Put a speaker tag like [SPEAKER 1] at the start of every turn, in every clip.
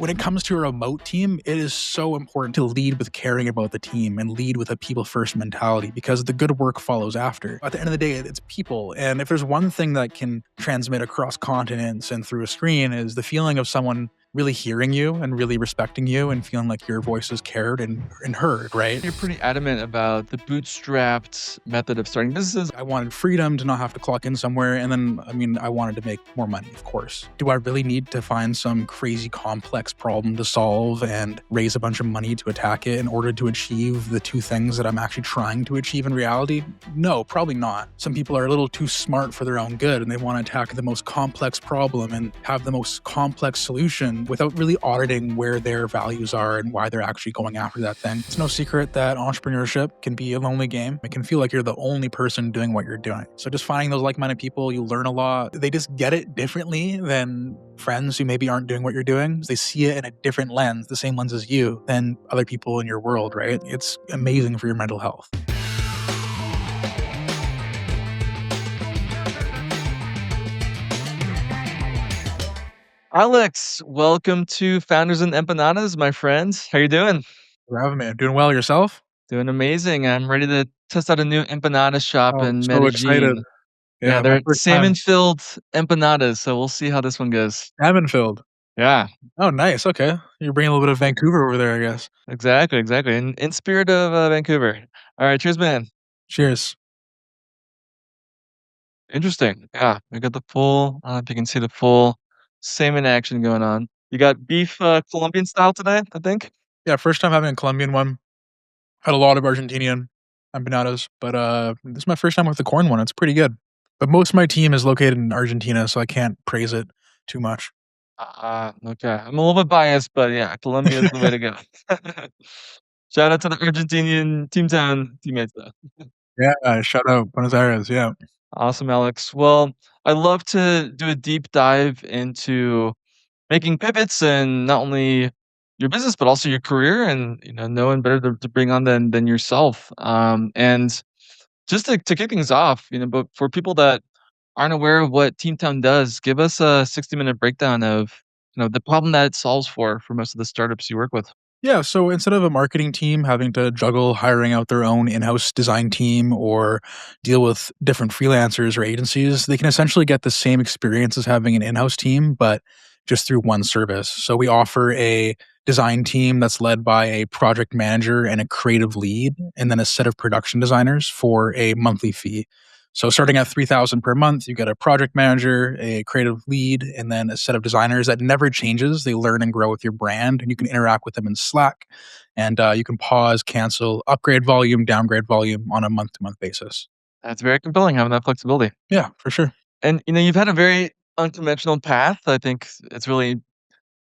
[SPEAKER 1] When it comes to a remote team, it is so important to lead with caring about the team and lead with a people first mentality because the good work follows after. At the end of the day, it's people. And if there's one thing that can transmit across continents and through a screen is the feeling of someone really hearing you and really respecting you and feeling like your voice is cared and heard, right?
[SPEAKER 2] You're pretty adamant about the bootstrapped method of starting businesses.
[SPEAKER 1] I wanted freedom to not have to clock in somewhere. And then, I wanted to make more money, of course. Do I really need to find some crazy complex problem to solve and raise a bunch of money to attack it in order to achieve the two things that I'm actually trying to achieve in reality? No, probably not. Some people are a little too smart for their own good and they want to attack the most complex problem and have the most complex solution without really auditing where their values are and why they're actually going after that thing. It's no secret that entrepreneurship can be a lonely game. It can feel like you're the only person doing what you're doing. So just finding those like-minded people, you learn a lot. They just get it differently than friends who maybe aren't doing what you're doing. They see it in a different lens, the same lens as you, than other people in your world, right? It's amazing for your mental health.
[SPEAKER 2] Alex, welcome to Founders Empanadas, my friends. How you doing?
[SPEAKER 1] For having me. Doing well yourself?
[SPEAKER 2] Doing amazing. I'm ready to test out a new empanada shop
[SPEAKER 1] Oh,
[SPEAKER 2] in
[SPEAKER 1] so excited.
[SPEAKER 2] Medellin.
[SPEAKER 1] Yeah, my
[SPEAKER 2] They're
[SPEAKER 1] first time.
[SPEAKER 2] salmon-filled empanadas, so we'll see how this one goes.
[SPEAKER 1] Salmon-filled.
[SPEAKER 2] Yeah,
[SPEAKER 1] Oh, nice. Okay. You're bringing a little bit of Vancouver over there, I guess.
[SPEAKER 2] exactly. In spirit of Vancouver. All right, cheers, man.
[SPEAKER 1] Cheers.
[SPEAKER 2] Interesting. Yeah, we got the full. I don't know if you can see the full salmon action going on. You got beef Colombian style today, I think.
[SPEAKER 1] Yeah, first time having a Colombian one. Had a lot of Argentinian empanadas, but this is my first time with the corn one. It's pretty good. But most of my team is located in Argentina, so I can't praise it too much.
[SPEAKER 2] Okay. I'm a little bit biased, but yeah, Colombia is the way to go. Shout out to the Argentinian Teamtown teammates though.
[SPEAKER 1] Yeah, shout out Buenos Aires. Yeah.
[SPEAKER 2] Awesome, Alex. Well, I love to do a deep dive into making pivots and not only your business but also your career, and no one better to bring on than yourself. And just to kick things off, but for people that aren't aware of what Teamtown does, give us a 60-minute breakdown of the problem that it solves for most of the startups you work with.
[SPEAKER 1] Yeah, so instead of a marketing team having to juggle hiring out their own in-house design team or deal with different freelancers or agencies, they can essentially get the same experience as having an in-house team, but just through one service. So we offer a design team that's led by a project manager and a creative lead, and then a set of production designers for a monthly fee. So starting at $3,000 per month, you get a project manager, a creative lead, and then a set of designers that never changes. They learn and grow with your brand, and you can interact with them in Slack. And you can pause, cancel, upgrade volume, downgrade volume on a month-to-month basis.
[SPEAKER 2] That's very compelling having that flexibility.
[SPEAKER 1] Yeah, for sure.
[SPEAKER 2] And you've had a very unconventional path. I think it's really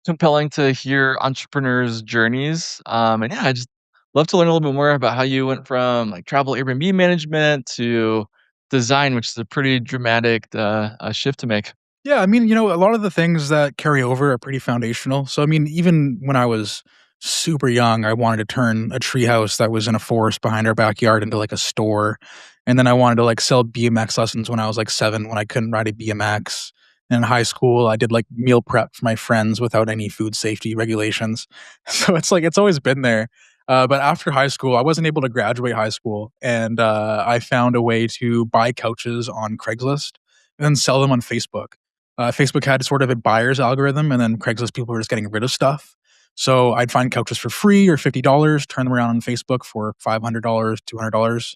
[SPEAKER 2] compelling to hear entrepreneurs' journeys. And yeah, I just love to learn a little bit more about how you went from like travel Airbnb management to design, which is a pretty dramatic shift to make.
[SPEAKER 1] Yeah, a lot of the things that carry over are pretty foundational. So, even when I was super young, I wanted to turn a treehouse that was in a forest behind our backyard into like a store. And then I wanted to like sell BMX lessons when I was like 7 when I couldn't ride a BMX. And in high school, I did like meal prep for my friends without any food safety regulations. So it's like it's always been there. But after high school, I wasn't able to graduate high school, and I found a way to buy couches on Craigslist and then sell them on Facebook. Facebook had sort of a buyer's algorithm, and then Craigslist people were just getting rid of stuff. So I'd find couches for free or $50, turn them around on Facebook for $500, $200.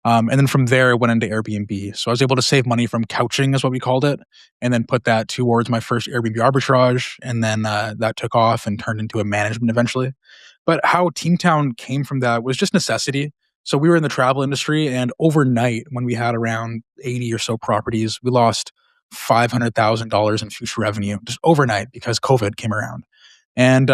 [SPEAKER 1] And then from there, it went into Airbnb. So I was able to save money from couching, is what we called it, and then put that towards my first Airbnb arbitrage. And then that took off and turned into a management eventually. But how Teamtown came from that was just necessity. So we were in the travel industry, and overnight, when we had around 80 or so properties, we lost $500,000 in future revenue just overnight because COVID came around. And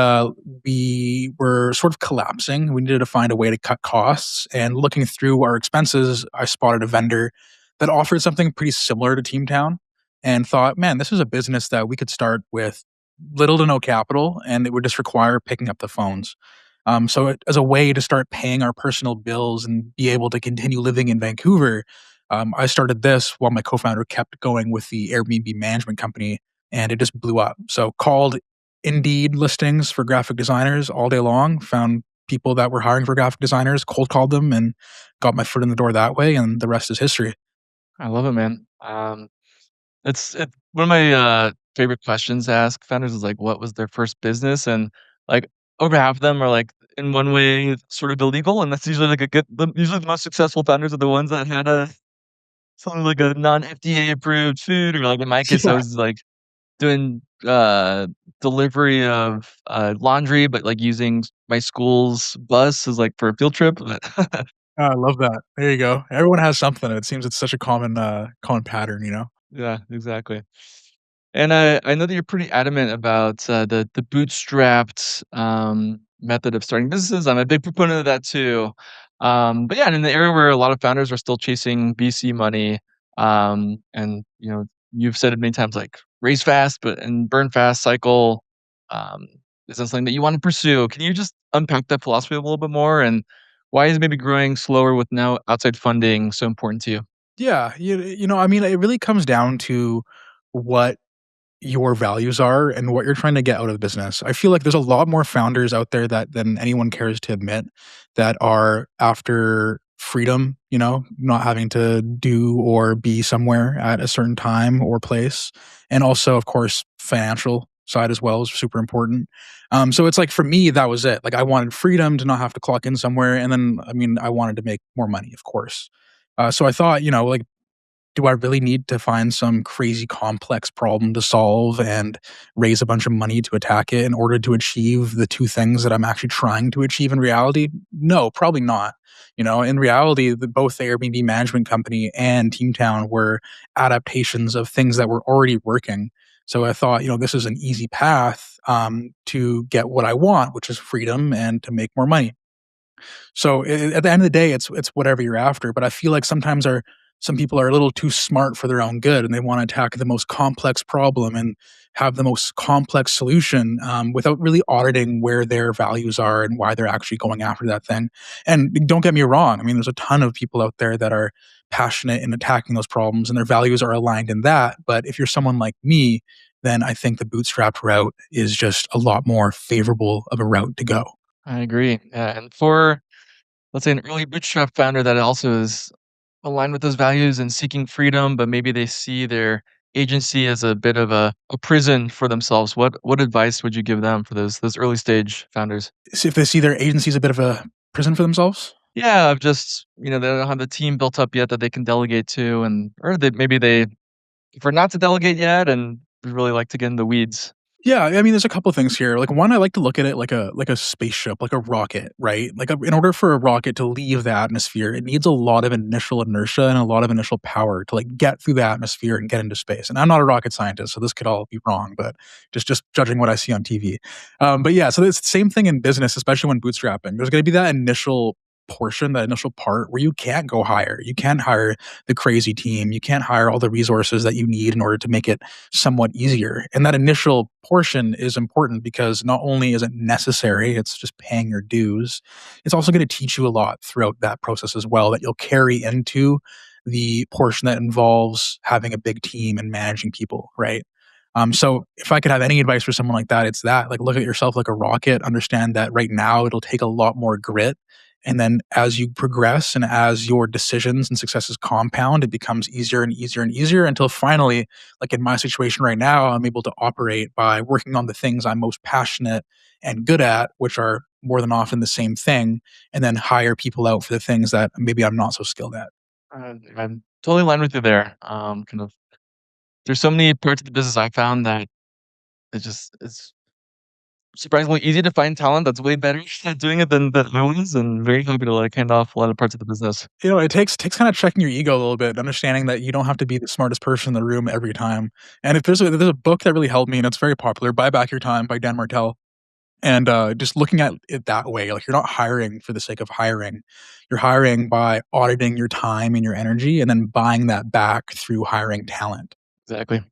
[SPEAKER 1] we were sort of collapsing. We needed to find a way to cut costs. And looking through our expenses, I spotted a vendor that offered something pretty similar to Teamtown and thought, man, this is a business that we could start with little to no capital, and it would just require picking up the phones. As a way to start paying our personal bills and be able to continue living in Vancouver, I started this while my co-founder kept going with the Airbnb management company, and it just blew up. So called Indeed listings for graphic designers all day long, found people that were hiring for graphic designers, cold called them, and got my foot in the door that way, and the rest is history.
[SPEAKER 2] I love it, man. It's one of my, favorite questions to ask founders is, like, what was their first business? And, like, over half of them are, like, in one way, sort of illegal, and that's usually, like, a good usually the most successful founders are the ones that had a something like a non-FDA approved food, or, like, in my case, I
[SPEAKER 1] Yeah.
[SPEAKER 2] was, like, doing, delivery of, laundry, but, like, using my school's bus as, like, for a field trip, but
[SPEAKER 1] I love that. There you go. Everyone has something. It seems it's such a common pattern, you know?
[SPEAKER 2] yeah, exactly. And I know that you're pretty adamant about, the bootstrapped, method of starting businesses. I'm a big proponent of that too. But yeah, in the area where a lot of founders are still chasing VC money, and, you've said it many times, like, raise fast, but and burn fast cycle, um, is that something that you wanna pursue? Can you just unpack that philosophy a little bit more, and why is maybe growing slower with no outside funding so important to you?
[SPEAKER 1] Yeah, I mean, it really comes down to what your values are and what you're trying to get out of the business. I feel like there's a lot more founders out there that than anyone cares to admit that are after freedom, not having to do or be somewhere at a certain time or place. And also, of course, financial side as well is super important. So it's like for me, that was it. Like I wanted freedom to not have to clock in somewhere. And then, I mean, I wanted to make more money, of course. So I thought, like do I really need to find some crazy complex problem to solve and raise a bunch of money to attack it in order to achieve the two things that I'm actually trying to achieve in reality? No, probably not. In reality, both the Airbnb management company and Teamtown were adaptations of things that were already working. So I thought, this is an easy path to get what I want, which is freedom and to make more money. So at the end of the day, it's whatever you're after. But I feel like some people are a little too smart for their own good, and they want to attack the most complex problem and have the most complex solution without really auditing where their values are and why they're actually going after that thing. And don't get me wrong, I mean, there's a ton of people out there that are passionate in attacking those problems, and their values are aligned in that. But if you're someone like me, then I think the bootstrapped route is just a lot more favorable of a route to go.
[SPEAKER 2] I agree, yeah, and for, let's say, an early bootstrap founder that also is aligned with those values and seeking freedom, but maybe they see their agency as a bit of a prison for themselves. What advice would you give them for those early stage founders?
[SPEAKER 1] See if they see their agency as a bit of a prison for themselves.
[SPEAKER 2] Yeah, of just, they don't have the team built up yet that they can delegate to, and or that maybe they prefer not to delegate yet and really like to get in the weeds.
[SPEAKER 1] Yeah, I mean, there's a couple things here. Like one, I like to look at it like a spaceship, like a rocket, right? In order for a rocket to leave the atmosphere, it needs a lot of initial inertia and a lot of initial power to like get through the atmosphere and get into space. And I'm not a rocket scientist, so this could all be wrong, but just judging what I see on TV. But yeah, so it's the same thing in business, especially when bootstrapping. There's going to be that initial portion, that initial part where you can't go higher. You can't hire the crazy team. You can't hire all the resources that you need in order to make it somewhat easier. And that initial portion is important because not only is it necessary, it's just paying your dues, it's also going to teach you a lot throughout that process as well that you'll carry into the portion that involves having a big team and managing people, right? So if I could have any advice for someone like that, it's that like look at yourself like a rocket, understand that right now it'll take a lot more grit. And then as you progress and as your decisions and successes compound, it becomes easier and easier and easier until finally, like in my situation right now, I'm able to operate by working on the things I'm most passionate and good at, which are more than often the same thing, and then hire people out for the things that maybe I'm not so skilled at.
[SPEAKER 2] I'm totally aligned with you there. Kind of, there's so many parts of the business I found that it's surprisingly easy to find talent that's way better at doing it than I was, and very happy to, like, hand off a lot of parts of the business.
[SPEAKER 1] It takes kind of checking your ego a little bit, understanding that you don't have to be the smartest person in the room every time. And if there's a book that really helped me, and it's very popular, "Buy Back Your Time" by Dan Martell. And just looking at it that way, like you're not hiring for the sake of hiring. You're hiring by auditing your time and your energy, and then buying that back through hiring talent.
[SPEAKER 2] Exactly.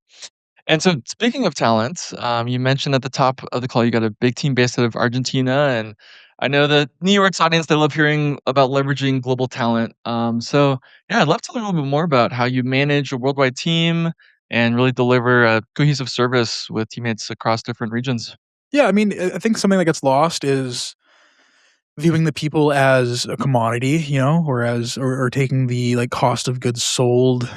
[SPEAKER 2] And so speaking of talent, you mentioned at the top of the call you got a big team based out of Argentina, and I know that New York's audience, they love hearing about leveraging global talent. So yeah, I'd love to learn a little bit more about how you manage a worldwide team and really deliver a cohesive service with teammates across different regions.
[SPEAKER 1] Yeah, I mean, I think something that gets lost is viewing the people as a commodity, you know, or as or taking the, like, cost of goods sold,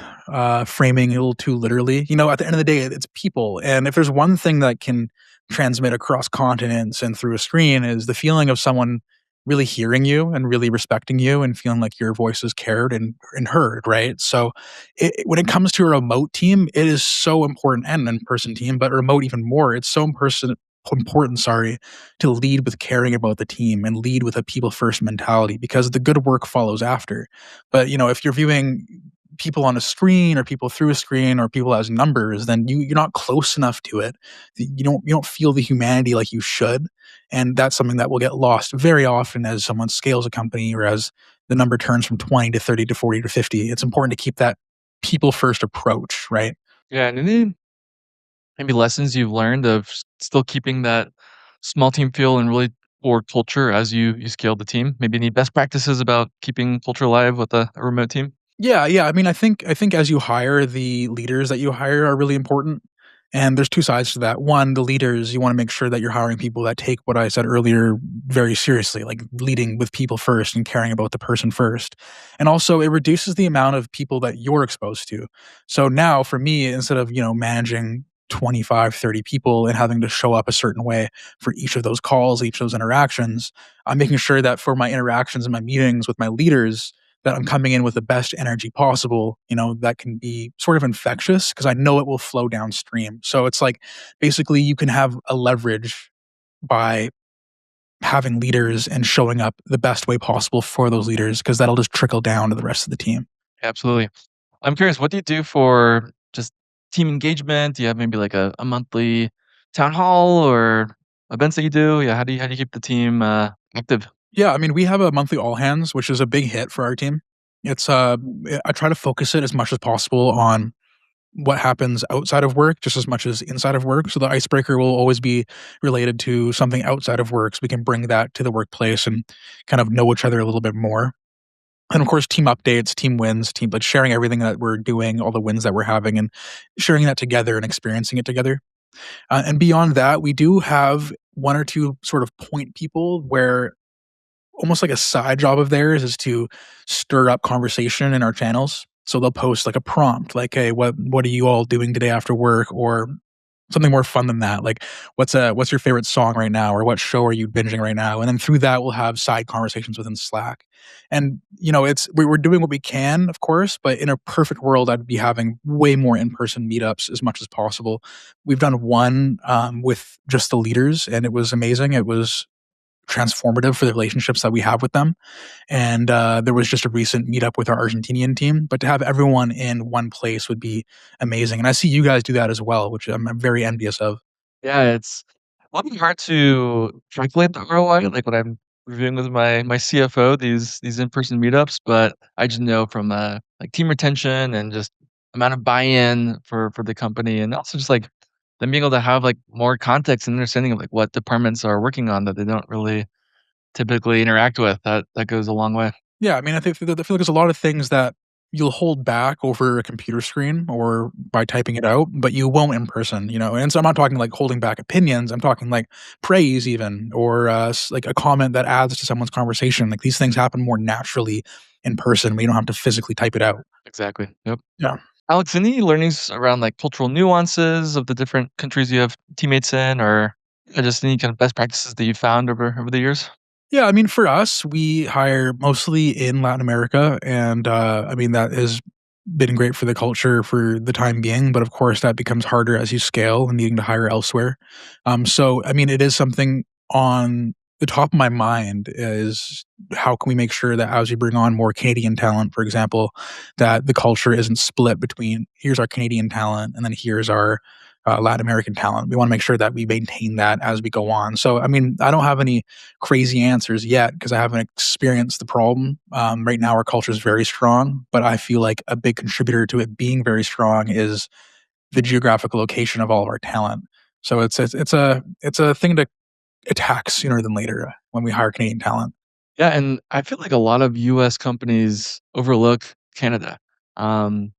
[SPEAKER 1] framing it a little too literally. You know, at the end of the day, it's people, and if there's one thing that can transmit across continents and through a screen is the feeling of someone really hearing you and really respecting you and feeling like your voice is cared and heard, right? So, when it comes to a remote team, it is so important and an in-person team, but remote even more, it's so important, sorry, to lead with caring about the team and lead with a people first mentality because the good work follows after. But you know, if you're viewing people on a screen or people through a screen or people as numbers, then you're not close enough to it. You don't feel the humanity like you should, and that's something that will get lost very often as someone scales a company or as the number turns from 20 to 30 to 40 to 50. It's important to keep that people first approach, right?
[SPEAKER 2] Yeah, and any maybe lessons you've learned of still keeping that small team feel and really core culture as you scale the team? Maybe any best practices about keeping culture alive with a remote team?
[SPEAKER 1] Yeah, yeah. I mean, I think as you hire, the leaders that you hire are really important. And there's two sides to that. One, the leaders, you want to make sure that you're hiring people that take what I said earlier very seriously, like leading with people first and caring about the person first. And also it reduces the amount of people that you're exposed to. So now for me, instead of, you know, managing 25, 30 people and having to show up a certain way for each of those calls, each of those interactions, I'm making sure that for my interactions and my meetings with my leaders, that I'm coming in with the best energy possible, you know, that can be sort of infectious because I know it will flow downstream. So it's like basically you can have a leverage by having leaders and showing up the best way possible for those leaders because that'll just trickle down to the rest of the team.
[SPEAKER 2] Absolutely. I'm curious, what do you do for just team engagement? Do you have maybe like a monthly town hall or events that you do? Yeah, how do you keep the team active?
[SPEAKER 1] Yeah, I mean, we have a monthly all hands, which is a big hit for our team. It's I try to focus it as much as possible on what happens outside of work just as much as inside of work. So the icebreaker will always be related to something outside of work so we can bring that to the workplace and kind of know each other a little bit more. And of course, team updates, team wins, team like sharing everything that we're doing, all the wins that we're having, and sharing that together and experiencing it together. And beyond that, we do have one or two sort of point people where almost like a side job of theirs is to stir up conversation in our channels. So they'll post like a prompt, like, "Hey, what are you all doing today after work?" Or something more fun than that, like, what's your favorite song right now?" Or "What show are you binging right now?" And then through that, we'll have side conversations within Slack. And, you know, we're doing what we can, of course, but in a perfect world, I'd be having way more in-person meetups as much as possible. We've done one, with just the leaders, and it was amazing. It was transformative for the relationships that we have with them. And there was just a recent meetup with our Argentinian team, but to have everyone in one place would be amazing. And I see you guys do that as well, which I'm very envious of.
[SPEAKER 2] Yeah, it's a little bit hard to calculate the ROI, like, when I'm reviewing with my CFO these in-person meetups, but I just know from, like, team retention and just amount of buy-in for the company, and also just, like, them being able to have, like, more context and understanding of, like, what departments are working on that they don't really typically interact with, that goes a long way.
[SPEAKER 1] Yeah, I mean, I feel like there's a lot of things that you'll hold back over a computer screen or by typing it out, but you won't in person, you know. And so I'm not talking like holding back opinions. I'm talking like praise, even, or like a comment that adds to someone's conversation. Like these things happen more naturally in person. We don't have to physically type it out.
[SPEAKER 2] Exactly, yep.
[SPEAKER 1] Yeah.
[SPEAKER 2] Alex, any learnings around, like, cultural nuances of the different countries you have teammates in, or just any kind of best practices that you found over the years?
[SPEAKER 1] Yeah, I mean, for us, we hire mostly in Latin America, and I mean that has been great for the culture for the time being. But of course, that becomes harder as you scale and needing to hire elsewhere. So, I mean, it is something on the top of my mind is how can we make sure that as we bring on more Canadian talent, for example, that the culture isn't split between here's our Canadian talent and then here's our Latin American talent. We want to make sure that we maintain that as we go on. So, I mean, I don't have any crazy answers yet because I haven't experienced the problem. Right now, our culture is very strong, but I feel like a big contributor to it being very strong is the geographical location of all of our talent. So it's a thing to attack sooner than later when we hire Canadian talent.
[SPEAKER 2] Yeah, and I feel like a lot of US companies overlook Canada. Um,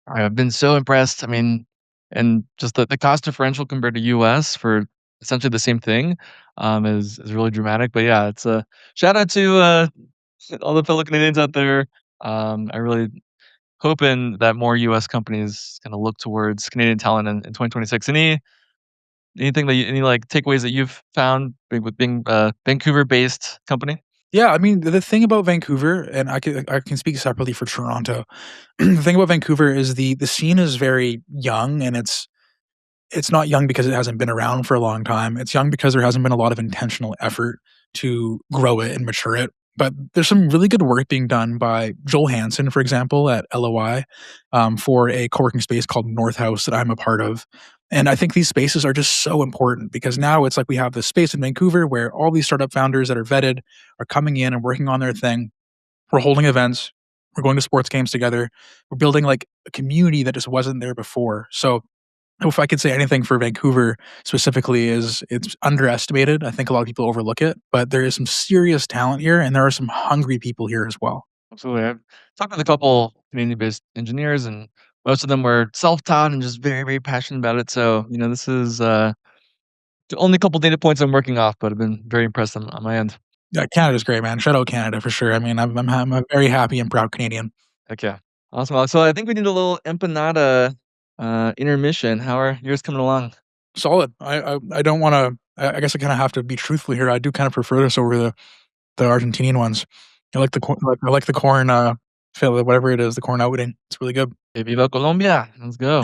[SPEAKER 2] I've been so impressed, I mean, and just the cost differential compared to US for essentially the same thing, is really dramatic. But yeah, it's a shout out to all the fellow Canadians out there. I really hoping that more US companies kinda look towards Canadian talent in 2026. Anything that any, like, takeaways that you've found with being a Vancouver-based company?
[SPEAKER 1] Yeah, I mean, the thing about Vancouver, and I can speak separately for Toronto. The thing about Vancouver is the scene is very young, and it's not young because it hasn't been around for a long time. It's young because there hasn't been a lot of intentional effort to grow it and mature it. But there's some really good work being done by Joel Hansen, for example, at LOI, for a co-working space called North House that I'm a part of. And I think these spaces are just so important because now it's like we have this space in Vancouver where all these startup founders that are vetted are coming in and working on their thing. We're holding events. We're going to sports games together. We're building like a community that just wasn't there before. So if I could say anything for Vancouver specifically is it's underestimated. I think a lot of people overlook it, but there is some serious talent here and there are some hungry people here as well.
[SPEAKER 2] Absolutely. I've talked with a couple Canadian-based engineers, and most of them were self-taught and just very, very passionate about it. So, this is, the only couple data points I'm working off, but I've been very impressed on my end.
[SPEAKER 1] Yeah, Canada's great, man. Shout out Canada for sure. I mean, I'm a very happy and proud Canadian.
[SPEAKER 2] Heck yeah. Awesome, Alex. So I think we need a little empanada, intermission. How are yours coming along?
[SPEAKER 1] Solid. I don't want to. I guess I kind of have to be truthful here. I do kind of prefer this over the Argentinian ones. I like the corn. Whatever it is, the corn outing. It's really good.
[SPEAKER 2] Que viva Colombia. Let's go.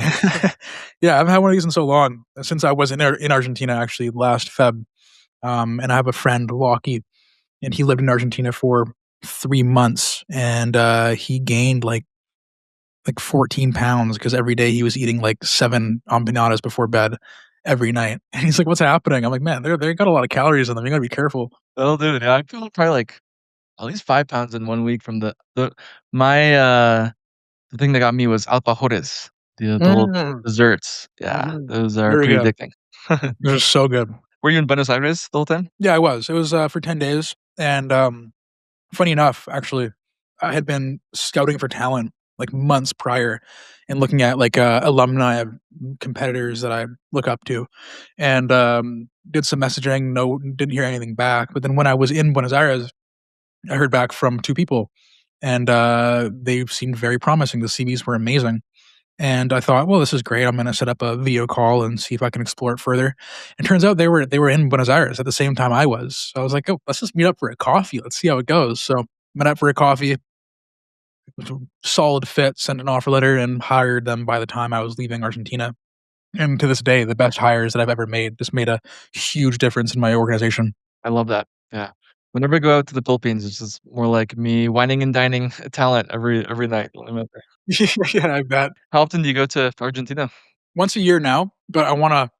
[SPEAKER 1] Yeah, I haven't had one of these in so long since I was in Argentina actually last Feb. And I have a friend, Lockie, and he lived in Argentina for 3 months, and he gained like 14 pounds because every day he was eating like 7 empanadas before bed every night. And he's like, "What's happening?" I'm like, "Man, they got a lot of calories in them. You gotta be careful."
[SPEAKER 2] That'll do it. Yeah, I feel probably like at least 5 pounds in 1 week from my, the thing that got me was alfajores, the little
[SPEAKER 1] Mm,
[SPEAKER 2] desserts. Yeah,
[SPEAKER 1] mhm.
[SPEAKER 2] those are
[SPEAKER 1] Very
[SPEAKER 2] pretty
[SPEAKER 1] good.
[SPEAKER 2] addicting.
[SPEAKER 1] They're so good.
[SPEAKER 2] Were you in Buenos Aires the whole time?
[SPEAKER 1] Yeah, I was. It was for 10 days, and funny enough, actually, I had been scouting for talent like months prior and looking at like alumni of competitors that I look up to, and did some messaging. No, didn't hear anything back. But then when I was in Buenos Aires, I heard back from two people, and they seemed very promising. The CVs were amazing. And I thought, well, this is great. I'm going to set up a video call and see if I can explore it further. And turns out they were in Buenos Aires at the same time I was. So I was like, oh, let's just meet up for a coffee. Let's see how it goes. So met up for a coffee, solid fit, sent an offer letter, and hired them by the time I was leaving Argentina. And to this day, the best hires that I've ever made just made a huge difference in my organization.
[SPEAKER 2] I love that. Yeah. Whenever I go out to the Philippines, it's just more like me whining and dining talent every night when I'm out there.
[SPEAKER 1] Yeah, I bet.
[SPEAKER 2] How often do you go to Argentina?
[SPEAKER 1] Once a year now, but I wanna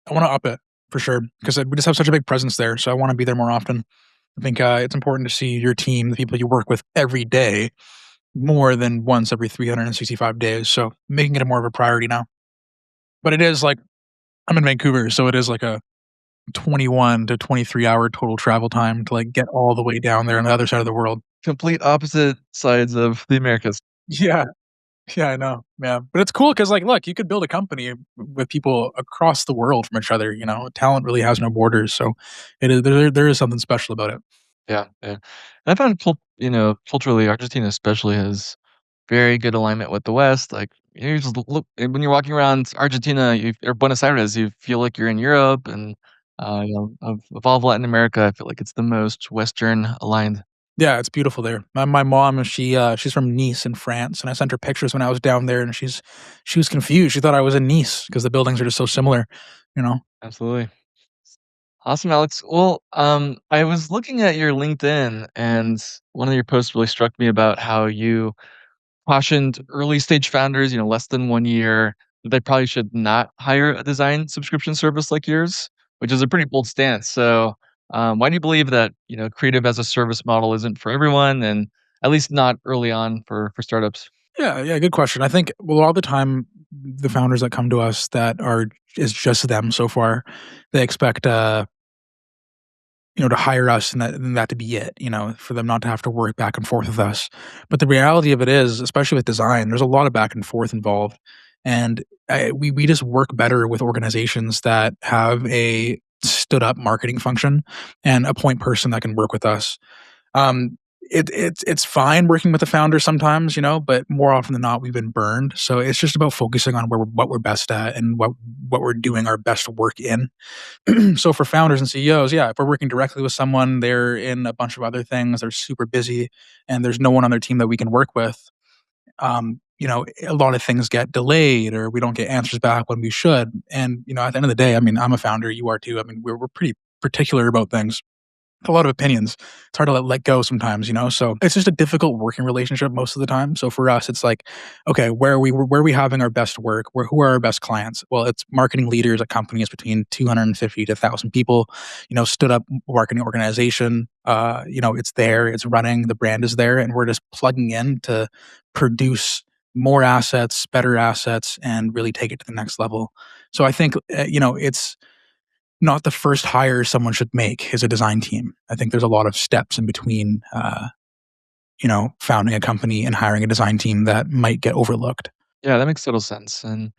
[SPEAKER 1] up it for sure because we just have such a big presence there. So I want to be there more often. I think it's important to see your team, the people you work with every day, more than once every 365 days. So making it a more of a priority now. But it is like I'm in Vancouver, so it is like a 21 to 23-hour total travel time to like get all the way down there on the other side of the world.
[SPEAKER 2] Complete opposite sides of the Americas.
[SPEAKER 1] Yeah, yeah, I know. Yeah, but it's cool because like, look, you could build a company with people across the world from each other. Talent really has no borders. So it is there is something special about it.
[SPEAKER 2] Yeah, yeah. And I found culturally, Argentina especially has very good alignment with the West. Like, you just look when you're walking around Argentina, or Buenos Aires, you feel like you're in Europe and, of all of Latin America, I feel like it's the most Western aligned.
[SPEAKER 1] Yeah, it's beautiful there. My mom, she's from Nice in France, and I sent her pictures when I was down there, and she was confused. She thought I was in Nice because the buildings are just so similar, you know?
[SPEAKER 2] Absolutely. Awesome, Alex. Well, I was looking at your LinkedIn, and one of your posts really struck me about how you cautioned early stage founders, less than 1 year, that they probably should not hire a design subscription service like yours, which is a pretty bold stance. So, why do you believe that, creative as a service model isn't for everyone, and at least not early on for startups?
[SPEAKER 1] Yeah, yeah, good question. I think a lot of the time, the founders that come to us that are is just them so far, they expect, to hire us and that to be it, for them not to have to work back and forth with us. But the reality of it is, especially with design, there's a lot of back and forth involved. And we just work better with organizations that have a stood up marketing function and a point person that can work with us. Um, it's fine working with the founder sometimes, but more often than not, we've been burned. So it's just about focusing on what we're best at and what we're doing our best work in. So for founders and CEOs, yeah, if we're working directly with someone, they're in a bunch of other things, they're super busy, and there's no one on their team that we can work with. A lot of things get delayed or we don't get answers back when we should. And at the end of the day, I mean, I'm a founder, you are too. I mean, we're pretty particular about things, a lot of opinions. It's hard to let go sometimes. So it's just a difficult working relationship most of the time. So for us, it's like, okay, where are we having our best work? Who are our best clients? Well, it's marketing leaders at companies between 250 to 1,000 people. Stood up marketing organization. It's there, it's running, the brand is there, and we're just plugging in to produce more assets, better assets, and really take it to the next level. So I think it's not the first hire someone should make is a design team. I think there's a lot of steps in between, founding a company and hiring a design team that might get overlooked.
[SPEAKER 2] Yeah, that makes total sense, and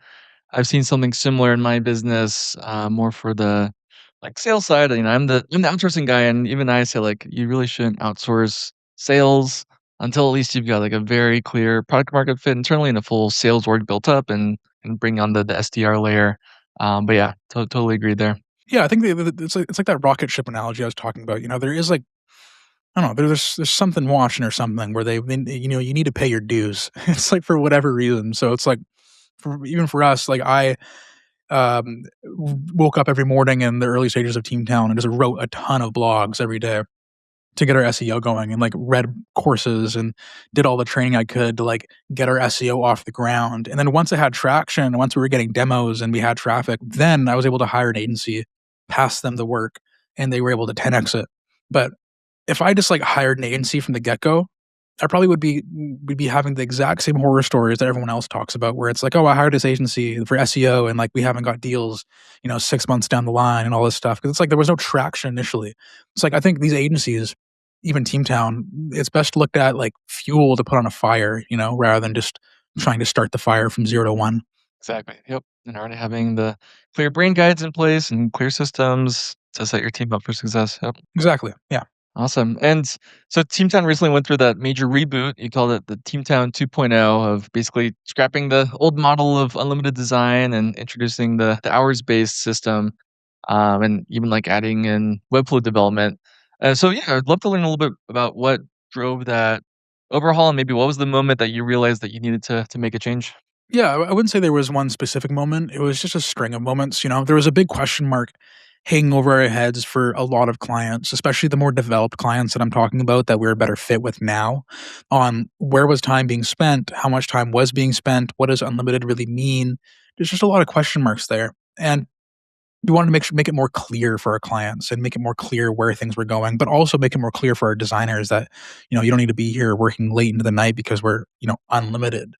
[SPEAKER 2] I've seen something similar in my business, more for the, like, sales side. I'm the outsourcing guy, and even I say, like, you really shouldn't outsource sales until at least you've got, like, a very clear product market fit internally and a full sales org built up and bring on the SDR layer. But yeah, totally agreed there.
[SPEAKER 1] Yeah, I think it's like that rocket ship analogy I was talking about. There is like I don't know, there's something watching or something where you need to pay your dues. It's like for whatever reason. So it's like even for us, like I woke up every morning in the early stages of Teamtown and just wrote a ton of blogs every day to get our SEO going and like read courses and did all the training I could to like get our SEO off the ground. And then once it had traction, once we were getting demos and we had traffic, then I was able to hire an agency, pass them the work, and they were able to 10x it. But if I just like hired an agency from the get go, I probably would be having the exact same horror stories that everyone else talks about, where it's like, oh, I hired this agency for SEO and like we haven't got deals, 6 months down the line and all this stuff. Cause it's like there was no traction initially. It's like I think these agencies, even Teamtown, it's best looked at like fuel to put on a fire, rather than just trying to start the fire from 0 to 1.
[SPEAKER 2] Exactly, yep, and already having the clear brain guides in place and clear systems to set your team up for success, yep.
[SPEAKER 1] Exactly. Yeah.
[SPEAKER 2] Awesome. And so Teamtown recently went through that major reboot. You called it the Teamtown 2.0 of basically scrapping the old model of unlimited design and introducing the hours based system, and even like adding in Webflow development. So, yeah, I'd love to learn a little bit about what drove that overhaul and maybe what was the moment that you realized that you needed to make a change.
[SPEAKER 1] Yeah, I wouldn't say there was one specific moment. It was just a string of moments. There was a big question mark hanging over our heads for a lot of clients, especially the more developed clients that I'm talking about that we're a better fit with now, on where was time being spent, how much time was being spent, what does unlimited really mean? There's just a lot of question marks there. And we wanted to make it more clear for our clients and make it more clear where things were going, but also make it more clear for our designers that, you don't need to be here working late into the night because we're, unlimited.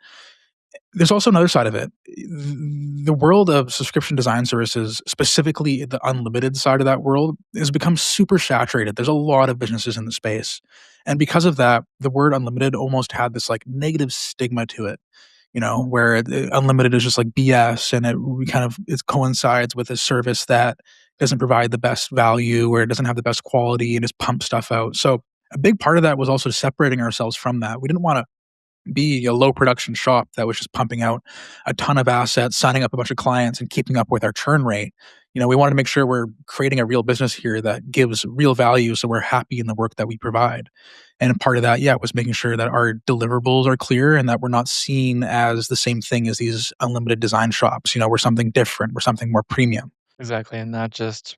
[SPEAKER 1] There's also another side of it. The world of subscription design services, specifically the unlimited side of that world, has become super saturated. There's a lot of businesses in the space. And because of that, the word unlimited almost had this like negative stigma to it, where unlimited is just like BS and it coincides with a service that doesn't provide the best value or it doesn't have the best quality and just pump stuff out. So a big part of that was also separating ourselves from that. We didn't want to be a low production shop that was just pumping out a ton of assets, signing up a bunch of clients, and keeping up with our churn rate. We wanted to make sure we're creating a real business here that gives real value, so we're happy in the work that we provide. And part of that, yeah, was making sure that our deliverables are clear and that we're not seen as the same thing as these unlimited design shops. We're something different. We're something more premium.
[SPEAKER 2] Exactly. And not just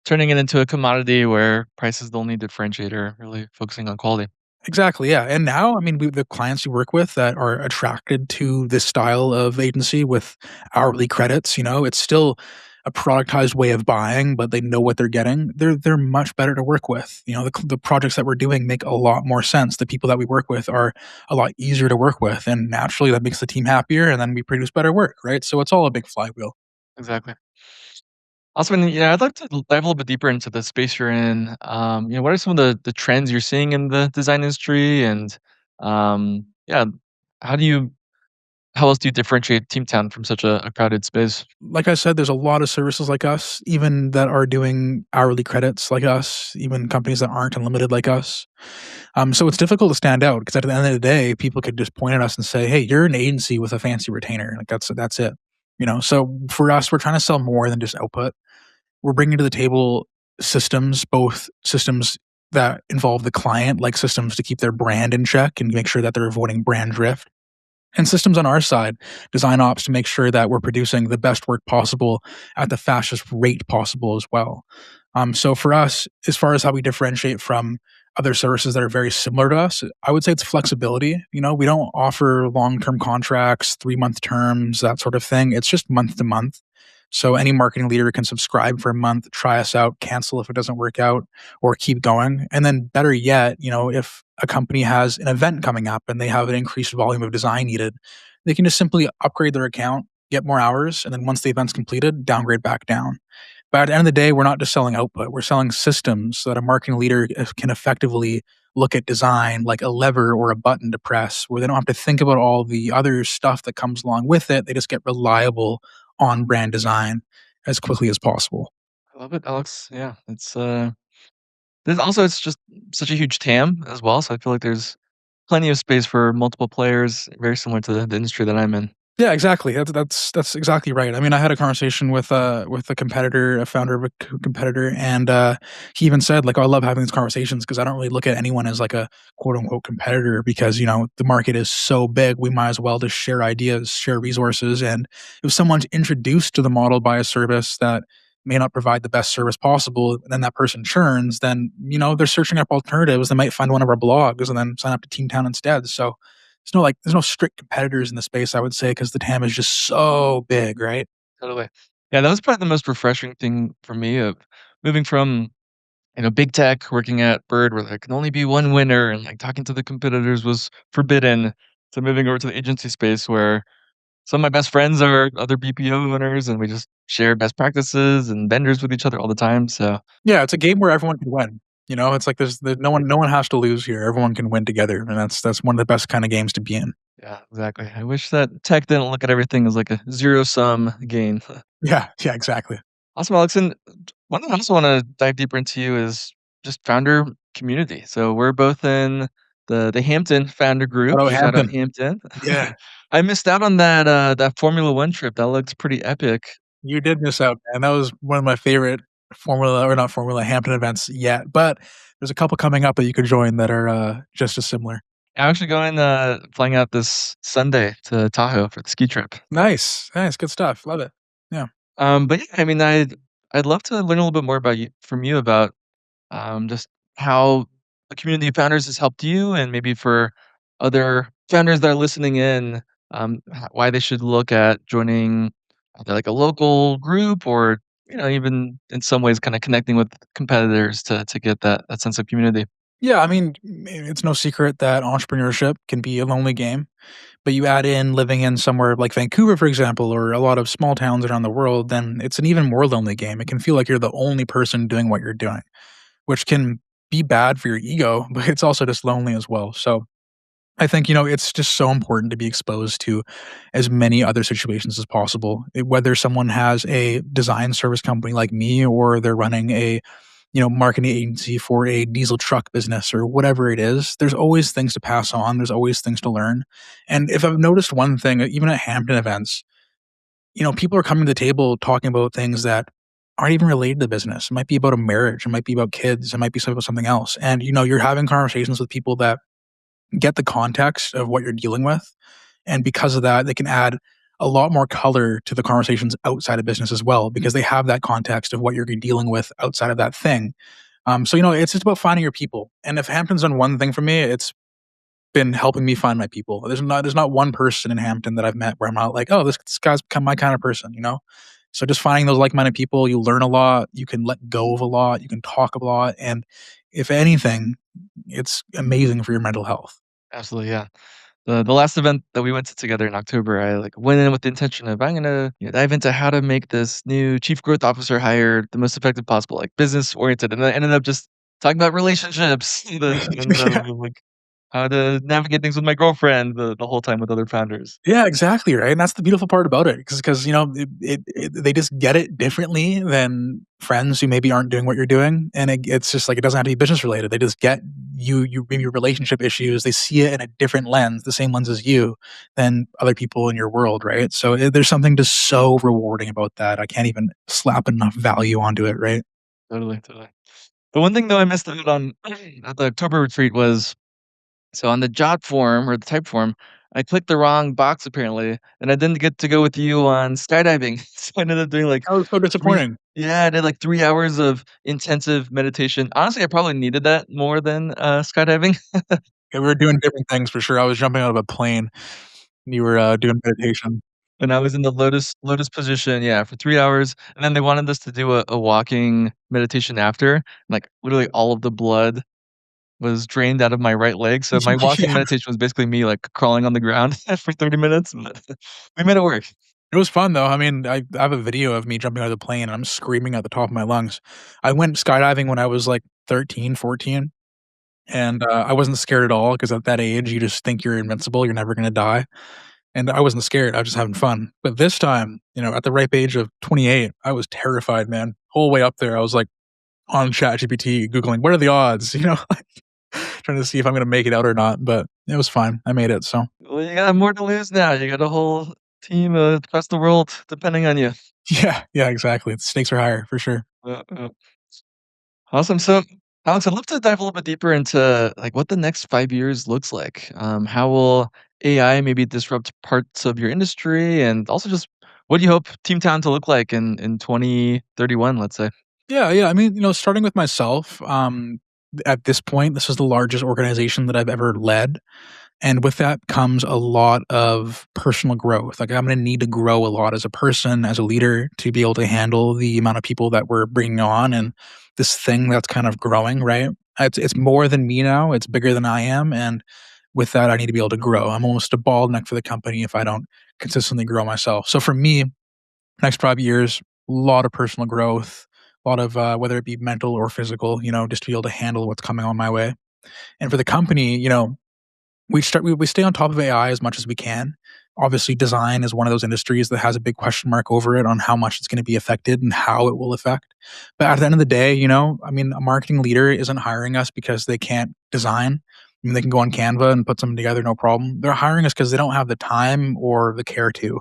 [SPEAKER 2] turning it into a commodity where price is the only differentiator, really focusing on quality.
[SPEAKER 1] Exactly, yeah, and now, I mean, the clients we work with that are attracted to this style of agency with hourly credits, it's still a productized way of buying, but they know what they're getting. They're much better to work with. The projects that we're doing make a lot more sense. The people that we work with are a lot easier to work with, and naturally, that makes the team happier, and then we produce better work, right? So it's all a big flywheel.
[SPEAKER 2] Exactly. Also, and yeah, I'd like to dive a little bit deeper into the space you're in. What are some of the trends you're seeing in the design industry, and yeah, how do you how else do you differentiate Teamtown from such a crowded space?
[SPEAKER 1] Like I said, there's a lot of services like us, even that are doing hourly credits like us, even companies that aren't unlimited like us. So it's difficult to stand out because at the end of the day, people could just point at us and say, "Hey, you're an agency with a fancy retainer." Like that's it. So for us, we're trying to sell more than just output. We're bringing to the table systems, both systems that involve the client, like systems to keep their brand in check and make sure that they're avoiding brand drift, and systems on our side, design ops, to make sure that we're producing the best work possible at the fastest rate possible as well. So for us, as far as how we differentiate from other services that are very similar to us, I would say it's flexibility. We don't offer long-term contracts, 3-month terms, that sort of thing. It's just month to month. So any marketing leader can subscribe for a month, try us out, cancel if it doesn't work out, or keep going. And then better yet, if a company has an event coming up and they have an increased volume of design needed, they can just simply upgrade their account, get more hours, and then once the event's completed, downgrade back down. But at the end of the day, we're not just selling output. We're selling systems so that a marketing leader can effectively look at design like a lever or a button to press, where they don't have to think about all the other stuff that comes along with it. They just get reliable on brand design as quickly as possible.
[SPEAKER 2] I love it, Alex. Yeah, it's just such a huge TAM as well, so I feel like there's plenty of space for multiple players, very similar to the industry that I'm in.
[SPEAKER 1] Yeah, exactly. That's exactly right. I mean, I had a conversation with a competitor, a founder of a competitor, and he even said like, "Oh, I love having these conversations because I don't really look at anyone as like a quote unquote competitor because the market is so big. We might as well just share ideas, share resources, and if someone's introduced to the model by a service that may not provide the best service possible, and then that person churns, then they're searching up alternatives. They might find one of our blogs and then sign up to Teamtown instead. So there's no strict competitors in the space, I would say, because the TAM is just so big, right?
[SPEAKER 2] Totally. Yeah, that was probably the most refreshing thing for me of moving from, big tech, working at Bird, where there can only be one winner, and like talking to the competitors was forbidden, to moving over to the agency space where some of my best friends are other BPO owners, and we just share best practices and vendors with each other all the time. So
[SPEAKER 1] Yeah, it's a game where everyone can win. It's like there's no one has to lose here. Everyone can win together, and that's one of the best kind of games to be in.
[SPEAKER 2] yeah, exactly. I wish that tech didn't look at everything as like a zero sum game.
[SPEAKER 1] Yeah, yeah, exactly.
[SPEAKER 2] Awesome, Alex. And one thing I also want to dive deeper into you is just founder community. So we're both in the Hampton founder
[SPEAKER 1] Shout
[SPEAKER 2] group.
[SPEAKER 1] out
[SPEAKER 2] Shout out
[SPEAKER 1] Hampton.
[SPEAKER 2] Hampton.
[SPEAKER 1] Yeah,
[SPEAKER 2] I missed out on that Formula One trip. That looks pretty epic.
[SPEAKER 1] you did miss out, man. That was one of my favorite Formula or not Formula Hampton events yet, but there's a couple coming up that you could join that are just as similar.
[SPEAKER 2] I'm actually going flying out this Sunday to Tahoe for the ski trip.
[SPEAKER 1] Nice, nice, good stuff. Love it. Yeah.
[SPEAKER 2] But yeah, I mean, I'd love to learn a little bit more about you about just how the community of founders has helped you, and maybe for other founders that are listening in, why they should look at joining either like a local group or even in some ways kind of connecting with competitors to get that sense of community.
[SPEAKER 1] Yeah, I mean, it's no secret that entrepreneurship can be a lonely game, but you add in living in somewhere like Vancouver, for example, or a lot of small towns around the world, then it's an even more lonely game. It can feel like you're the only person doing what you're doing, which can be bad for your ego, but it's also just lonely as well. So I think, it's just so important to be exposed to as many other situations as possible. Whether someone has a design service company like me, or they're running a marketing agency for a diesel truck business or whatever it is, there's always things to pass on. There's always things to learn. And if I've noticed one thing, even at Hampton events, people are coming to the table talking about things that aren't even related to business. It might be about a marriage. It might be about kids. It might be about something else. And, you're having conversations with people that get the context of what you're dealing with. And because of that, they can add a lot more color to the conversations outside of business as well, because they have that context of what you're dealing with outside of that thing. So it's just about finding your people. And if Hampton's done one thing for me, it's been helping me find my people. There's not one person in Hampton that I've met where I'm not like, oh, this guy's become my kind of person. So just finding those like-minded people, you learn a lot, you can let go of a lot, you can talk a lot, and if anything, it's amazing for your mental health.
[SPEAKER 2] Absolutely, yeah. The last event that we went to together in October, I like went in with the intention of I'm gonna dive into how to make this new chief growth officer hire the most effective possible, like business oriented, and I ended up just talking about relationships. The and
[SPEAKER 1] Yeah.
[SPEAKER 2] how to navigate things with my girlfriend the whole time with other founders.
[SPEAKER 1] Yeah, exactly, right, and that's the beautiful part about it, because you know, they just get it differently than friends who maybe aren't doing what you're doing, and it's just like it doesn't have to be business related. They just get you maybe your relationship issues, they see it in a different lens, the same lens as you, than other people in your world, right? So, there's something just so rewarding about that. I can't even slap enough value onto it, right?
[SPEAKER 2] Totally, totally. The one thing though I missed out on at the October retreat was so on the jot form or the type form, I clicked the wrong box apparently, and I didn't get to go with you on skydiving. So I ended up doing like
[SPEAKER 1] That was so
[SPEAKER 2] 3
[SPEAKER 1] disappointing.
[SPEAKER 2] yeah, I did like 3 hours of intensive meditation. Honestly, I probably needed that more than, skydiving.
[SPEAKER 1] Yeah, we were doing different things for sure. I was jumping out of a plane, and you were, doing meditation.
[SPEAKER 2] And I was in the lotus position, yeah, for 3 hours, and then they wanted us to do a walking meditation after, like, literally all of the blood was drained out of my right leg, so my walking
[SPEAKER 1] Yeah.
[SPEAKER 2] meditation was basically me, like, crawling on the ground for 30 minutes, but we made it work.
[SPEAKER 1] It was fun though. I mean, I have a video of me jumping out of the plane and I'm screaming at the top of my lungs. I went skydiving when I was like 13, 14, and I wasn't scared at all because at that age you just think you're invincible, you're never gonna die. And I wasn't scared. I was just having fun. But this time, you know, at the ripe age of 28, I was terrified, man. Whole way up there, I was like on ChatGPT googling what are the odds, you know, like, trying to see if I'm gonna make it out or not. But it was fine. I made it. So
[SPEAKER 2] Well, you got more to lose now, you got a whole team, across the world depending on you.
[SPEAKER 1] yeah, yeah, exactly. The stakes are higher for sure.
[SPEAKER 2] Yeah. Awesome. So, Alex, I'd love to dive a little bit deeper into like what the next 5 years looks like. How will AI maybe disrupt parts of your industry, and also just what do you hope Teamtown to look like in 2031? Let's say.
[SPEAKER 1] Yeah, yeah. I mean, you know, starting with myself, at this point, this is the largest organization that I've ever led. And with that comes a lot of personal growth. Like, I'm going to need to grow a lot as a person, as a leader, to be able to handle the amount of people that we're bringing on and this thing that's kind of growing, right? It's more than me now. It's bigger than I am. And with that, I need to be able to grow. I'm almost a bottleneck for the company if I don't consistently grow myself. So for me, next 5 years, a lot of personal growth, a lot of whether it be mental or physical, you know, just to be able to handle what's coming on my way. And for the company, you know, we stay on top of AI as much as we can. Obviously, design is one of those industries that has a big question mark over it on how much it's going to be affected and how it will affect. But at the end of the day, you know, I mean, a marketing leader isn't hiring us because they can't design. I mean, they can go on Canva and put something together, no problem. They're hiring us because they don't have the time or the care to,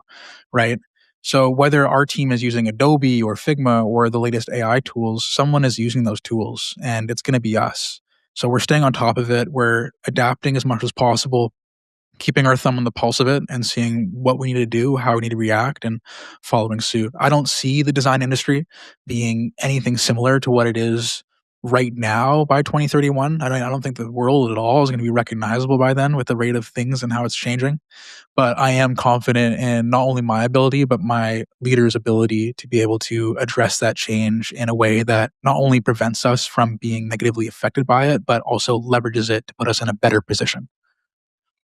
[SPEAKER 1] right? So whether our team is using Adobe or Figma or the latest AI tools, someone is using those tools, and it's going to be us. So we're staying on top of it. We're adapting as much as possible, keeping our thumb on the pulse of it and seeing what we need to do, how we need to react, and following suit. I don't see the design industry being anything similar to what it is right now by 2031. I don't think the world at all is going to be recognizable by then with the rate of things and how it's changing. But I am confident in not only my ability, but my leader's ability to be able to address that change in a way that not only prevents us from being negatively affected by it, but also leverages it to put us in a better position.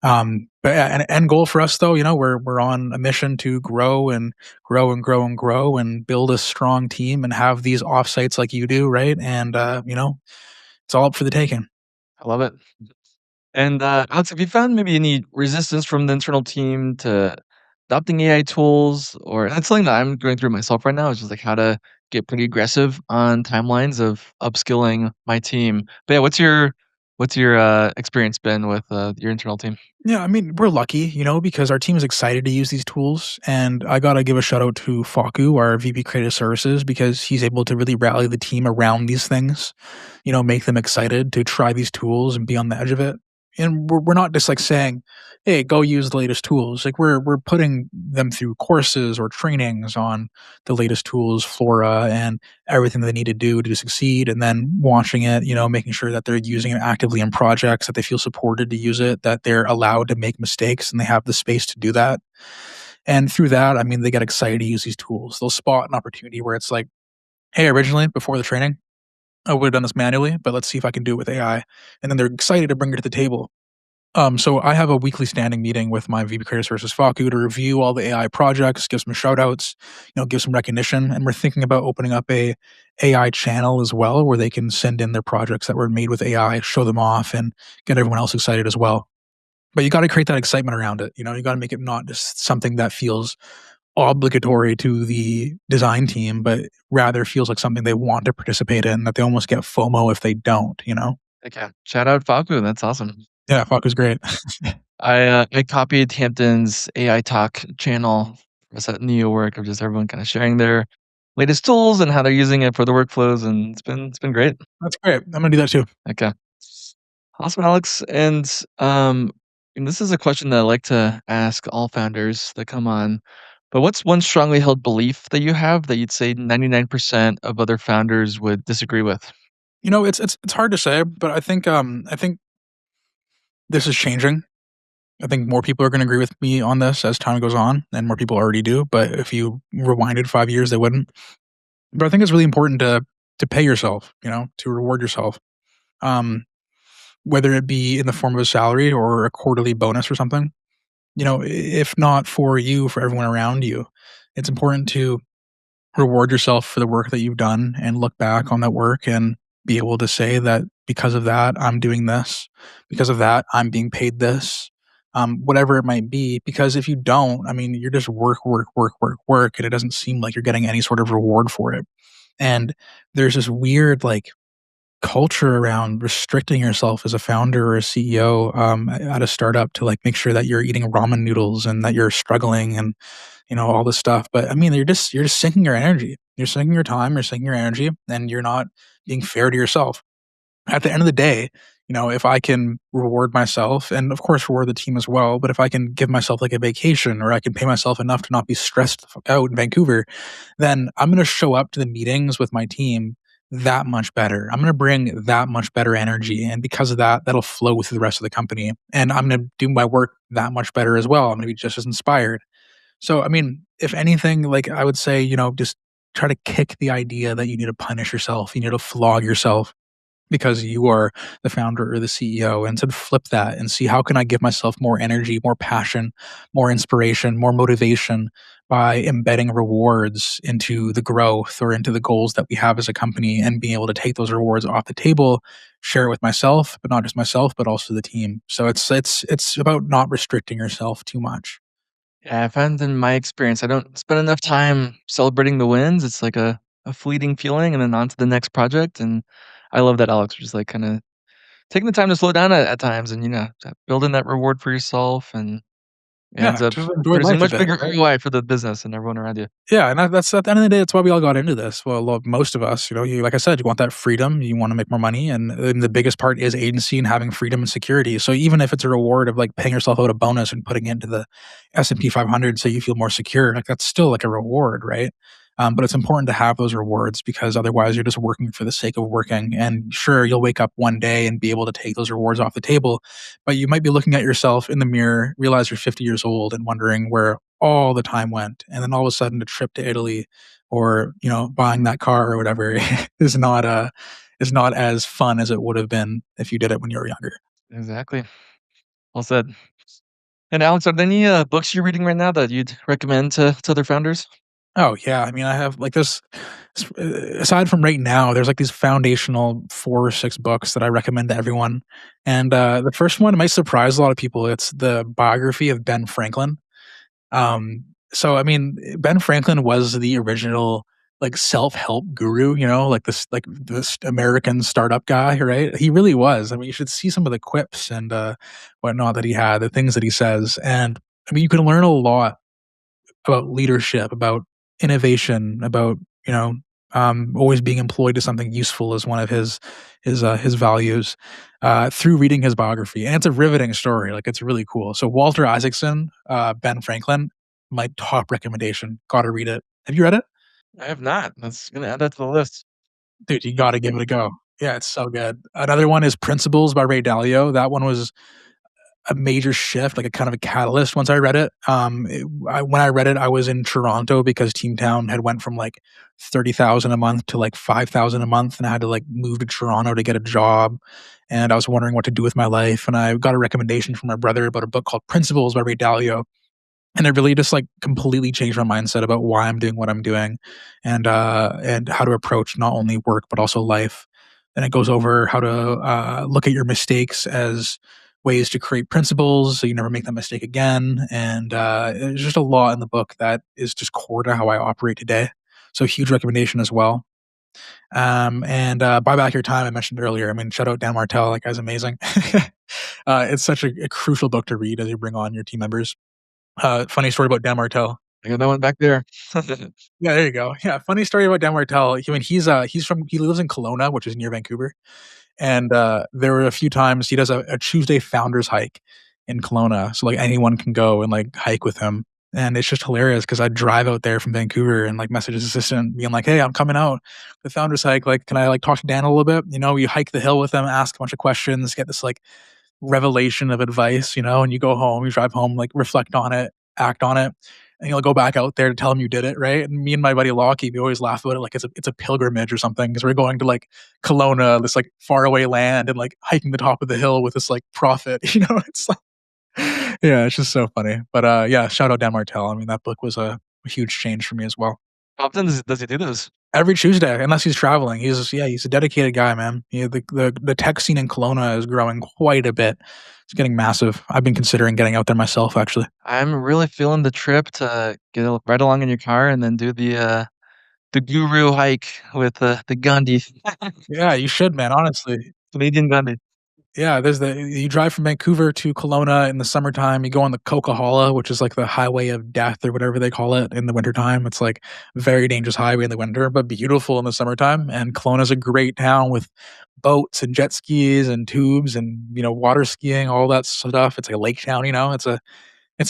[SPEAKER 1] But yeah, an end goal for us though, you know, we're on a mission to grow and grow and grow and grow and build a strong team and have these offsites like you do, right? And you know, it's all up for the taking.
[SPEAKER 2] I love it. And Alex, have you found maybe any resistance from the internal team to adopting AI tools, or that's something that I'm going through myself right now. It's just like how to get pretty aggressive on timelines of upskilling my team. But yeah, what's your experience been with your internal team?
[SPEAKER 1] Yeah, I mean, we're lucky, you know, because our team is excited to use these tools. And I got to give a shout out to Faku, our VP Creative Services, because he's able to really rally the team around these things, you know, make them excited to try these tools and be on the edge of it. And we're not just like saying, hey, go use the latest tools. Like we're putting them through courses or trainings on the latest tools, Flora, and everything they need to do to succeed, and then watching it, you know, making sure that they're using it actively in projects, that they feel supported to use it, that they're allowed to make mistakes and they have the space to do that. And through that, I mean, they get excited to use these tools. They'll spot an opportunity where it's like, hey, originally before the training, I would have done this manually, but let's see if I can do it with AI. And then they're excited to bring it to the table. So I have a weekly standing meeting with my VP Creators versus Faku to review all the AI projects, give some shout outs, you know, give some recognition. And we're thinking about opening up a AI channel as well, where they can send in their projects that were made with AI, show them off, and get everyone else excited as well. But you got to create that excitement around it. You got to make it not just something that feels obligatory to the design team, but rather feels like something they want to participate in, that they almost get FOMO if they don't?
[SPEAKER 2] Okay. Shout out Faku, that's awesome.
[SPEAKER 1] Yeah, fuck was great.
[SPEAKER 2] I copied Hampton's AI talk channel for us at Neo Work of just everyone kinda sharing their latest tools and how they're using it for their workflows, and it's been great.
[SPEAKER 1] That's great. I'm gonna do that too.
[SPEAKER 2] Okay. Awesome, Alex, and this is a question that I like to ask all founders that come on, but what's one strongly held belief that you have that you'd say 99% of other founders would disagree with?
[SPEAKER 1] It's hard to say, but I think this is changing. I think more people are gonna agree with me on this as time goes on, and more people already do, but if you rewinded 5 years, they wouldn't. But I think it's really important to pay yourself, to reward yourself. Um, Whether it be in the form of a salary or a quarterly bonus or something. If not for you, for everyone around you, it's important to reward yourself for the work that you've done and look back on that work and be able to say that because of that, I'm doing this. Because of that, I'm being paid this. Whatever it might be. Because if you don't, I mean, you're just work, work, work, work, work, and it doesn't seem like you're getting any sort of reward for it. And there's this weird, like, culture around restricting yourself as a founder or a CEO at a startup to like make sure that you're eating ramen noodles and that you're struggling and all this stuff. But I mean, you're just sinking your energy. You're sinking your time. You're sinking your energy, and you're not being fair to yourself. At the end of the day, if I can reward myself and of course reward the team as well, but if I can give myself like a vacation or I can pay myself enough to not be stressed out in Vancouver, then I'm going to show up to the meetings with my team that much better. I'm going to bring that much better energy. And because of that, that'll flow through the rest of the company. And I'm going to do my work that much better as well. I'm going to be just as inspired. So, I mean, if anything, like I would say, just try to kick the idea that you need to punish yourself, you need to flog yourself because you are the founder or the CEO, and to flip that and see how can I give myself more energy, more passion, more inspiration, more motivation by embedding rewards into the growth or into the goals that we have as a company and being able to take those rewards off the table, share it with myself, but not just myself, but also the team. So it's about not restricting yourself too much.
[SPEAKER 2] Yeah, I found in my experience, I don't spend enough time celebrating the wins. It's like a fleeting feeling and then on to the next project. And I love that, Alex, just like kind of taking the time to slow down at times and, building that reward for yourself and it ends
[SPEAKER 1] Yeah,
[SPEAKER 2] up
[SPEAKER 1] to enjoy
[SPEAKER 2] producing
[SPEAKER 1] life a
[SPEAKER 2] much
[SPEAKER 1] bit,
[SPEAKER 2] bigger
[SPEAKER 1] right?
[SPEAKER 2] ROI for the business and everyone around you.
[SPEAKER 1] Yeah, and that's at the end of the day, that's why we all got into this. Well, most of us, you like I said, you want that freedom, you want to make more money, and the biggest part is agency and having freedom and security. So even if it's a reward of like paying yourself out a bonus and putting it into the S&P 500 so you feel more secure, like that's still like a reward, right? But it's important to have those rewards because otherwise you're just working for the sake of working. And sure, you'll wake up one day and be able to take those rewards off the table, but you might be looking at yourself in the mirror, realize you're 50 years old, and wondering where all the time went. And then all of a sudden, a trip to Italy or buying that car or whatever is not as fun as it would have been if you did it when you were younger.
[SPEAKER 2] Exactly. Well said. And Alex, are there any books you're reading right now that you'd recommend to other founders?
[SPEAKER 1] Oh yeah, I mean, I have like this. Aside from right now, there's like these foundational 4 or 6 books that I recommend to everyone. And the first one might surprise a lot of people. It's the biography of Ben Franklin. So I mean, Ben Franklin was the original like self-help guru, like this American startup guy, right? He really was. I mean, you should see some of the quips and whatnot that he had, the things that he says, and I mean, you can learn a lot about leadership, about innovation, about you know always being employed to something useful is one of his values through reading his biography, and it's a riveting story. Like it's really cool. So Walter Isaacson, Ben Franklin, my top recommendation. Got to read it. Have you read it,
[SPEAKER 2] I have not. That's gonna add that to the list.
[SPEAKER 1] dude? You got to give it a go. Yeah, it's so good. Another one is Principles by Ray Dalio. That one was a major shift, like a kind of a catalyst once I read it. When I read it, I was in Toronto because Teamtown had went from like 30,000 a month to like 5,000 a month, and I had to like move to Toronto to get a job. And I was wondering what to do with my life, and I got a recommendation from my brother about a book called Principles by Ray Dalio. and it really just like completely changed my mindset about why I'm doing what I'm doing, and how to approach not only work but also life. And it goes over how to look at your mistakes as ways to create principles so you never make that mistake again. And there's just a lot in the book that is just core to how I operate today. So huge recommendation as well. And Buy Back Your Time, I mentioned earlier. I mean, shout out Dan Martell. That guy's amazing. It's such a crucial book to read as you bring on your team members. Funny story about Dan Martell.
[SPEAKER 2] I got that one back there.
[SPEAKER 1] Yeah, there you go. Yeah, funny story about Dan Martell. He lives in Kelowna, which is near Vancouver, and there were a few times he does a Tuesday founders hike in Kelowna, so like anyone can go and like hike with him, and it's just hilarious because I drive out there from Vancouver and like message his assistant being like, "Hey, I'm coming out the founders hike. Like, can I like talk to Dan a little bit? You know, you hike the hill with him, ask a bunch of questions, get this like revelation of advice, you know, and you go home, you drive home, like reflect on it, act on it, and you'll go back out there to tell him you did it, right? And me and my buddy Lockie, we always laugh about it like it's a pilgrimage or something because we're going to like Kelowna, this like faraway land, and like hiking the top of the hill with this like prophet, you know. It's like yeah, it's just so funny. But yeah, shout out Dan Martell. I mean, that book was a huge change for me as well.
[SPEAKER 2] How often does he do those?
[SPEAKER 1] Every Tuesday, unless he's traveling. He's a dedicated guy, man. Yeah, the tech scene in Kelowna is growing quite a bit. It's getting massive. I've been considering getting out there myself, actually.
[SPEAKER 2] I'm really feeling the trip to right along in your car and then do the guru hike with the Gandhi,
[SPEAKER 1] Yeah, you should, man. Honestly,
[SPEAKER 2] Canadian Gandhi.
[SPEAKER 1] yeah. There's the you drive from Vancouver to Kelowna in the summertime. You go on the Coquihalla, which is like the highway of death or whatever they call it in the wintertime. It's like very dangerous highway in the winter, but beautiful in the summertime. And Kelowna's a great town with boats and jet skis and tubes and water skiing, all that stuff. It's like a lake town, it's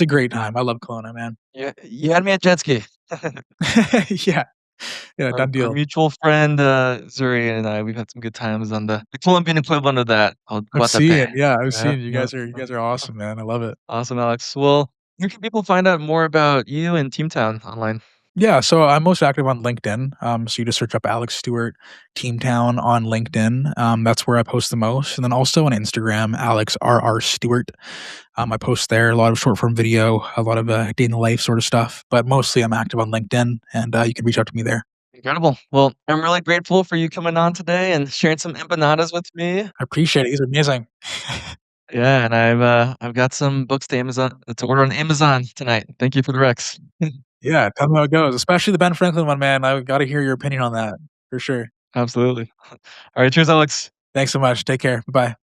[SPEAKER 1] a great time. I love Kelowna, man.
[SPEAKER 2] Yeah, you had me at jet ski.
[SPEAKER 1] Yeah, yeah,
[SPEAKER 2] Our
[SPEAKER 1] done
[SPEAKER 2] our
[SPEAKER 1] deal.
[SPEAKER 2] mutual friend, Zuri and I, we've had some good times on the Colombian equivalent of that called
[SPEAKER 1] I've
[SPEAKER 2] Guatape.
[SPEAKER 1] seen, yeah, I've
[SPEAKER 2] Yeah,
[SPEAKER 1] seen you
[SPEAKER 2] yeah.
[SPEAKER 1] guys are awesome, man. I love it.
[SPEAKER 2] Awesome, Alex. Well, where can people find out more about you and Teamtown online?
[SPEAKER 1] Yeah, so I'm most active on LinkedIn. So you just search up Alex Stewart, Teamtown on LinkedIn. That's where I post the most, and then also on Instagram, Alex RR Stewart. I post there a lot of short form video, a lot of day in the life sort of stuff, but mostly I'm active on LinkedIn, and you can reach out to me there.
[SPEAKER 2] Incredible. Well, I'm really grateful for you coming on today and sharing some empanadas with me.
[SPEAKER 1] I appreciate it. These are amazing.
[SPEAKER 2] Yeah, and I've got some books to order on Amazon tonight. Thank you for the Rex.
[SPEAKER 1] Yeah, tell me how it goes, especially the Ben Franklin one, man. I got to hear your opinion on that for sure.
[SPEAKER 2] Absolutely. All right, cheers, Alex.
[SPEAKER 1] Thanks so much. Take care. Bye bye.